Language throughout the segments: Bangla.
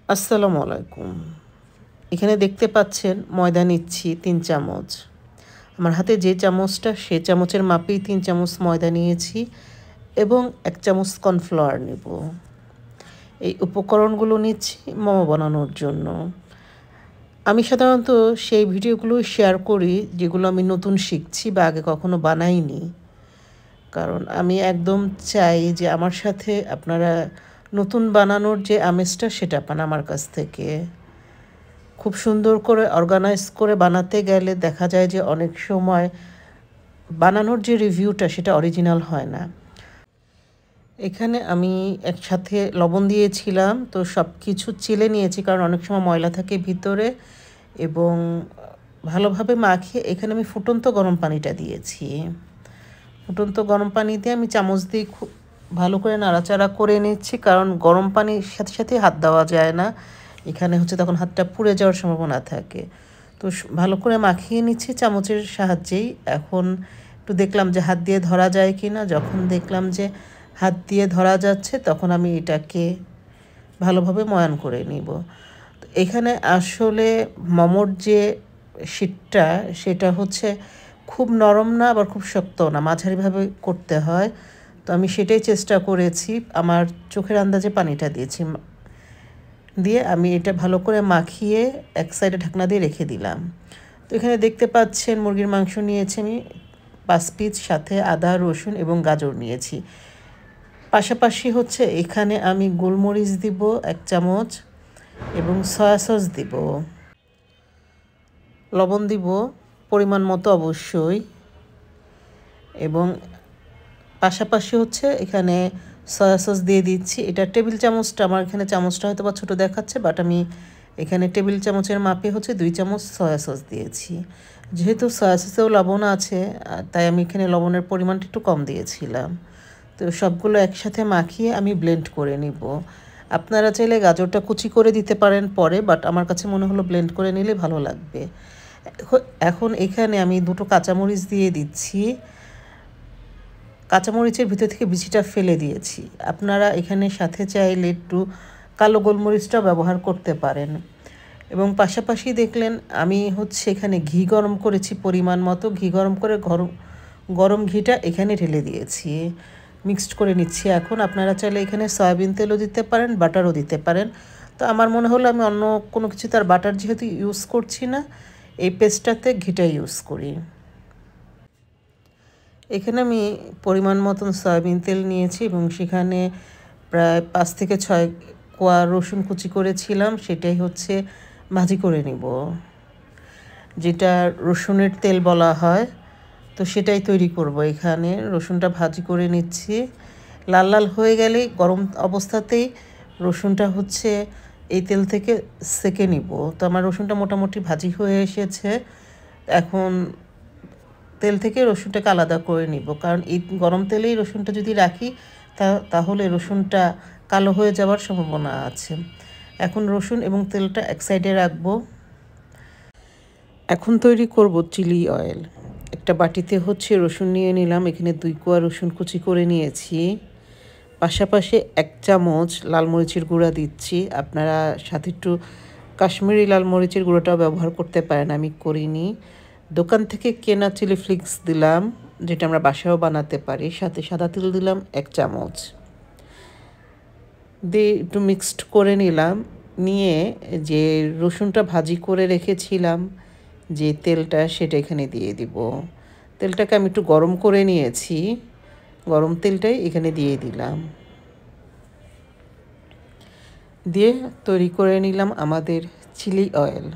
আসসালামু আলাইকুম। এখানে দেখতে পাচ্ছেন ময়দা নিচ্ছি ৩ চামচ। আমার হাতে যে চামচটা সে চামচের মাপেই ৩ চামচ ময়দা নিয়েছি এবং ১ চামচ কর্নফ্লাওয়ার নেব। এই উপকরণগুলো নিচ্ছি মোমো বানানোর জন্য। আমি সাধারণত সেই ভিডিওগুলো শেয়ার করি যেগুলো আমি নতুন শিখছি বা আগে কখনো বানাইনি। কারণ আমি একদম চাই যে আমার সাথে আপনারা নতুন বানানোর যে আমেজটা সেটা পান আমার কাছ থেকে। খুব সুন্দর করে অর্গানাইজ করে বানাতে গেলে দেখা যায় যে অনেক সময় বানানোর যে রিভিউটা সেটা অরিজিনাল হয় না। এখানে আমি একসাথে লবণ দিয়েছিলাম, তো সব কিছু চেলে নিয়েছি কারণ অনেক সময় ময়লা থাকে ভিতরে, এবং ভালোভাবে মাখিয়ে এখানে আমি ফুটন্ত গরম পানিটা দিয়েছি। ফুটন্ত গরম পানি দিয়ে আমি চামচ দিয়ে খুব ভালো করে নাড়াচাড়া করে নিচ্ছি, কারণ গরম পানির সাথে সাথে হাত দেওয়া যায় না, এখানে হচ্ছে তখন হাতটা পুড়ে যাওয়ার সম্ভাবনা থাকে। তো ভালো করে মাখিয়ে নিচ্ছি চামচের সাহায্যেই। এখন একটু দেখলাম যে হাত দিয়ে ধরা যায় কি না। যখন দেখলাম যে হাত দিয়ে ধরা যাচ্ছে তখন আমি এটাকে ভালোভাবে ময়ান করে নিব। তো এখানে আসলে মোমোর যে শীটটা সেটা হচ্ছে খুব নরম না আবার খুব শক্ত না, মাঝারিভাবে করতে হয়। তো আমি সেটাই চেষ্টা করেছি। আমার চোখের আন্দাজে পানিটা দিয়েছি, দিয়ে আমি এটা ভালো করে মাখিয়ে এক সাইডে ঢাকনা দিয়ে রেখে দিলাম। তো এখানে দেখতে পাচ্ছেন মুরগির মাংস নিয়েছি আমি 5 পিস, সাথে আদা রসুন এবং গাজর নিয়েছি। পাশাপাশি হচ্ছে এখানে আমি গোলমরিচ দিব 1 চামচ এবং সয়া সস দিব, লবণ দিব পরিমাণ মতো অবশ্যই, এবং পাশাপাশি হচ্ছে এখানে সয়া সস দিয়ে দিচ্ছি। এটা টেবিল চামচটা, আমার এখানে চামচটা হয়তো বা ছোটো দেখাচ্ছে, বাট আমি এখানে টেবিল চামচের মাপে হচ্ছে 2 চামচ সয়া সস দিয়েছি। যেহেতু সয়া সসেও লবণ আছে তাই আমি এখানে লবণের পরিমাণটা একটু কম দিয়েছিলাম। তো সবগুলো একসাথে মাখিয়ে আমি ব্লেন্ড করে নিব। আপনারা চাইলে গাজরটা কুচি করে দিতে পারেন পরে, বাট আমার কাছে মনে হলো ব্লেন্ড করে নিলে ভালো লাগবে। এখন এখানে আমি 2টো কাঁচামরিচ দিয়ে দিচ্ছি। কাঁচামরিচের ভিতর থেকে বিচিটা ফেলে দিয়েছি। আপনারা এখানে সাথে চাইলে একটু কালো গোলমরিচটাও ব্যবহার করতে পারেন। এবং পাশাপাশি দেখলেন আমি হচ্ছে এখানে ঘি গরম করেছি পরিমাণ মতো। ঘি গরম করে গরম ঘিটা এখানে ঢেলে দিয়েছি, মিক্সড করে নিচ্ছি। এখন আপনারা চাইলে এখানে সয়াবিন তেলও দিতে পারেন, বাটারও দিতে পারেন। তো আমার মনে হলো আমি অন্য কোনো কিছু, তার বাটার যেহেতু ইউজ করছি না, এই পেস্টটাতে ঘিটা ইউজ করি। এখানে আমি পরিমাণ মতন সয়াবিন তেল নিয়েছি এবং সেখানে প্রায় 5 থেকে 6 কোয়া রসুন কুচি করেছিলাম, সেটাই হচ্ছে ভাজি করে নিব, যেটা রসুনের তেল বলা হয়। তো সেটাই তৈরি করব। এখানে রসুনটা ভাজি করে নিচ্ছি। লাল লাল হয়ে গেলেই গরম অবস্থাতেই রসুনটা হচ্ছে এই তেল থেকে সেঁকে নিব। তো আমার রসুনটা মোটামুটি ভাজি হয়ে এসেছে। এখন তেল থেকে রসুনটাকে আলাদা করে নিব, কারণ এই গরম তেলেই রসুনটা যদি রাখি তাহলে রসুনটা কালো হয়ে যাওয়ার সম্ভাবনা আছে। এখন রসুন এবং তেলটা এক সাইডে রাখবো। এখন তৈরি করব চিলি অয়েল। একটা বাটিতে হচ্ছে রসুন নিয়ে নিলাম, এখানে 2 কোয়া রসুন কুচি করে নিয়েছি। পাশাপাশি 1 চামচ লাল মরিচের গুঁড়া দিচ্ছি। আপনারা সাথে একটু কাশ্মীরি লাল মরিচের গুঁড়োটাও ব্যবহার করতে পারেন, আমি করিনি। দোকান থেকে কেনা চিলি ফ্লেক্স দিলাম, যেটা আমরা বাসায়ও বানাতে পারি। সাথে সাদা তেল দিলাম 1 চামচ, দিয়ে একটু মিক্সড করে নিলাম। নিয়ে যে রসুনটা ভাজি করে রেখেছিলাম যে তেলটা, সেটা এখানে দিয়ে দিব। তেলটাকে আমি একটু গরম করে নিয়েছি, গরম তেলটাই এখানে দিয়ে দিলাম। দিয়ে তৈরি করে নিলাম আমাদের চিলি অয়েল।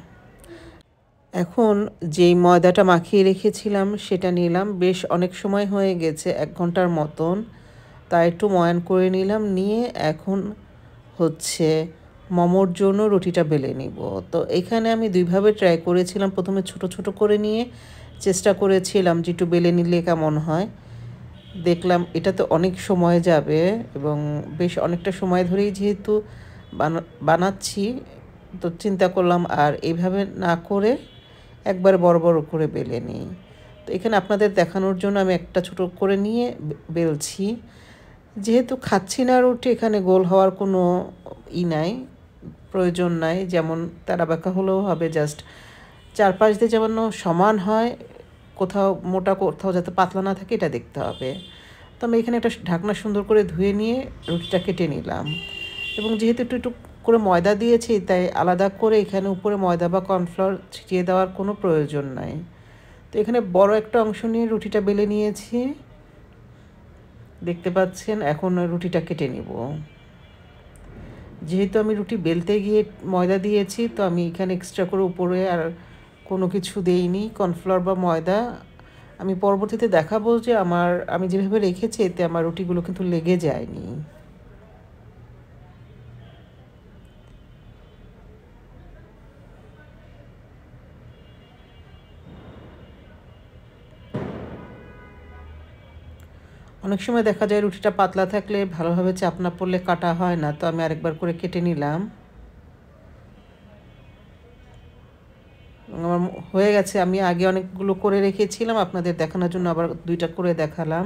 এখন যেই ময়দাটা মাখিয়ে রেখেছিলাম সেটা নিলাম, বেশ অনেক সময় হয়ে গেছে, 1 ঘন্টার মতন, তাই একটু ময়ান করে নিলাম। নিয়ে এখন হচ্ছে মোমোর জন্য রুটিটা বেলে নিব। তো এখানে আমি 2ভাবে ট্রাই করেছিলাম। প্রথমে ছোট ছোট করে নিয়ে চেষ্টা করেছিলাম যে একটু বেলে নিলে কেমন হয়। দেখলাম এটাতে অনেক সময় যাবে এবং বেশ অনেকটা সময় ধরেই যেহেতু বানাচ্ছি, তো চিন্তা করলাম আর এইভাবে না করে একবার বড় বড় করে বেলে নিই। তো এখানে আপনাদের দেখানোর জন্য আমি একটা ছোট করে নিয়ে বেলছি। যেহেতু খাচ্ছি না রুটি, এখানে গোল হওয়ার কোনো নাই, প্রয়োজন নাই, যেমন তারা বাঁকা হলেও হবে, জাস্ট চারপাশ দিয়ে যেমন সমান হয়, কোথাও মোটা কোথাও যাতে পাতলা না থাকে এটা দেখতে হবে। তো আমি এখানে একটা ঢাকনা সুন্দর করে ধুয়ে নিয়ে রুটিটা কেটে নিলাম, এবং যেহেতু একটু একটু করে ময়দা দিয়েছি তাই আলাদা করে এখানে উপরে ময়দা বা কর্নফ্লাওয়ার ছিটিয়ে দেওয়ার কোনো প্রয়োজন নাই। তো এখানে বড় একটা অংশ নিয়ে রুটিটা বেলে নিয়েছি, দেখতে পাচ্ছেন। এখন রুটিটা কেটে নিব। যেহেতু আমি রুটি বেলতে গিয়ে ময়দা দিয়েছি, তো আমি এখানে এক্সট্রা করে উপরে আর কোনো কিছু দেইনি, কর্নফ্লাওয়ার বা ময়দা। আমি পরবর্তীতে দেখাবো যে আমি যেভাবে রেখেছি এতে আমার রুটিগুলো কিন্তু লেগে যায়নি। অনেক সময় দেখা যায় রুটিটা পাতলা থাকলে ভালোভাবে চাপ না পড়লে কাটা হয় না, তো আমি আরেকবার করে কেটে নিলাম। আমার হয়ে গেছে। আমি আগে অনেকগুলো করে রেখেছিলাম, আপনাদের দেখানোর জন্য আবার 2টা করে দেখালাম।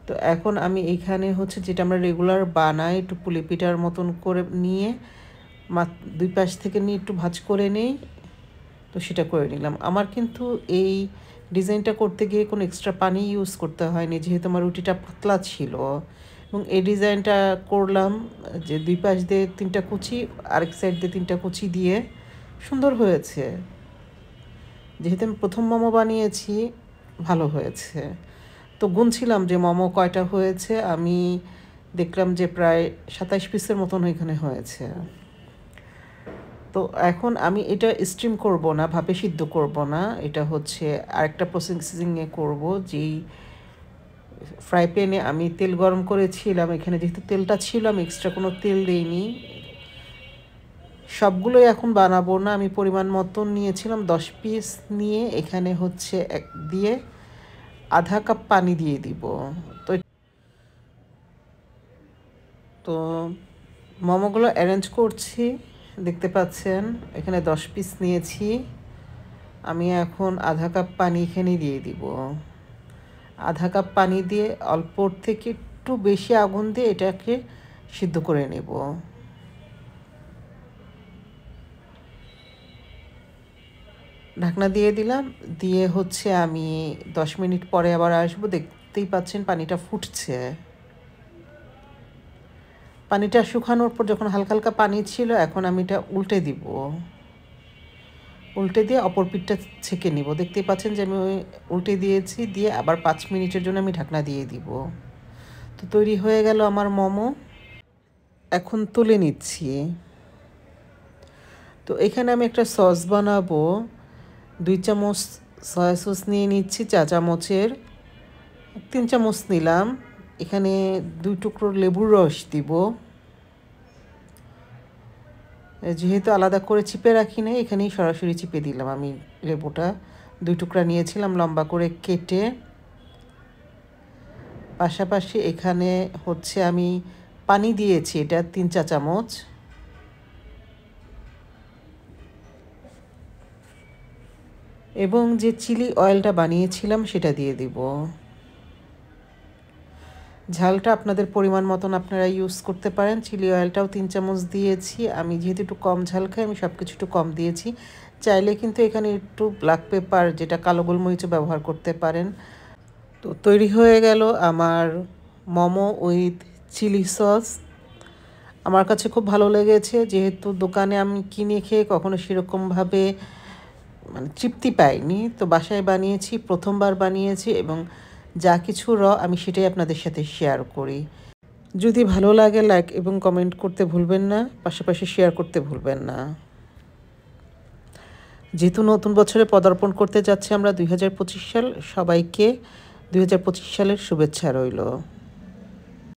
তো এখন আমি এইখানে হচ্ছে যেটা আমরা রেগুলার বানাই, একটু পুলি পিঠার মতন করে নিয়ে দুই পাশ থেকে নিয়ে একটু ভাঁজ করে নেই, তো সেটা করে নিলাম। আমার কিন্তু এই ডিজাইনটা করতে গিয়ে কোনো এক্সট্রা পানি ইউজ করতে হয়নি, যেহেতু আমার রুটিটা পাতলা ছিল। এবং এই ডিজাইনটা করলাম যে দুই পাশ দিয়ে 3টা কুচি, আরেক সাইড দিয়ে 3টা কুচি দিয়ে সুন্দর হয়েছে। যেহেতু আমি প্রথম মোমো বানিয়েছি, ভালো হয়েছে। তো গুনছিলাম যে মোমো কয়টা হয়েছে, আমি দেখলাম যে প্রায় 27 পিসের মতন এখানে হয়েছে। তো এখন আমি এটা স্টিম করব না, ভাপে সিদ্ধ করব না, এটা হচ্ছে আরেকটা প্রসেসিংয়ে করব। যেই ফ্রাই প্যানে আমি তেল গরম করেছিলাম, এখানে যেহেতু তেলটা ছিল আমি এক্সট্রা কোনো তেল দিইনি। সবগুলোই এখন বানাবো না, আমি পরিমাণ মতন নিয়েছিলাম 10 পিস নিয়ে এখানে হচ্ছে দিয়ে আধা কাপ পানি দিয়ে দিব। তো তো মোমোগুলো অ্যারেঞ্জ করছি, দেখতে পাচ্ছেন এখানে 10 পিস নিয়েছি। আমি এখন আধা কাপ পানি এখানে দিয়ে দিব। আধা কাপ পানি দিয়ে অল্প থেকে একটু বেশি আগুন দিয়ে এটাকে সিদ্ধ করে নেব। ঢাকনা দিয়ে দিলাম, দিয়ে হচ্ছে আমি 10 মিনিট পরে আবার আসবো। দেখতেই পাচ্ছেন পানিটা ফুটছে। পানিটা শুকানোর পর যখন হালকা হালকা পানি ছিল, এখন আমি এটা উল্টে দিব। উল্টে দিয়ে অপর পিঠটা ছেঁকে নিব। দেখতেই পাচ্ছেন যে আমি উল্টে দিয়েছি, দিয়ে আবার 5 মিনিটের জন্য আমি ঢাকনা দিয়ে দিব। তো তৈরি হয়ে গেল আমার মোমো। এখন তুলে নিচ্ছি। তো এখানে আমি একটা সস বানাবো। 2 চামচ সয়া সস নিয়ে নিচ্ছি, চা চামচের 3 চামচ নিলাম। এখানে 2 টুকরো লেবুর রস দিব। যেহেতু আলাদা করে চিপে রাখি না, এখানেই সরাসরি চিপে দিলাম আমি লেবুটা। 2 টুকরা নিয়েছিলাম লম্বা করে কেটে। পাশাপাশি এখানে হচ্ছে আমি পানি দিয়েছি, এটা 3 চা চামচ। এবং যে চিলি অয়েলটা বানিয়েছিলাম সেটা দিয়ে দিব। ঝালটা আপনাদের পরিমাণ মতন আপনারা ইউজ করতে পারেন। চিলি অয়েলটাও 3 চামচ দিয়েছি। আমি যেহেতু একটু কম ঝাল খাই, আমি সব কিছু একটু কম দিয়েছি। চাইলে কিন্তু এখানে একটু ব্ল্যাক পেপার, যেটা কালো গোলমরিচও ব্যবহার করতে পারেন। তো তৈরি হয়ে গেল আমার মোমো উইথ চিলি সস। আমার কাছে খুব ভালো লেগেছে, যেহেতু দোকানে আমি কিনে খেয়ে কখনো সেরকমভাবে মানে তৃপ্তি পাইনি। তো বাসায় বানিয়েছি, প্রথমবার বানিয়েছি, এবং যা কিছু আমি সেটাই আপনাদের সাথে শেয়ার করি। যদি ভালো লাগে লাইক এবং কমেন্ট করতে ভুলবেন না, পাশাপাশি শেয়ার করতে ভুলবেন না। যেহেতু নতুন বছরে পদার্পণ করতে যাচ্ছে আমরা 2025 সাল, সবাইকে 2025 সালের শুভেচ্ছা রইল।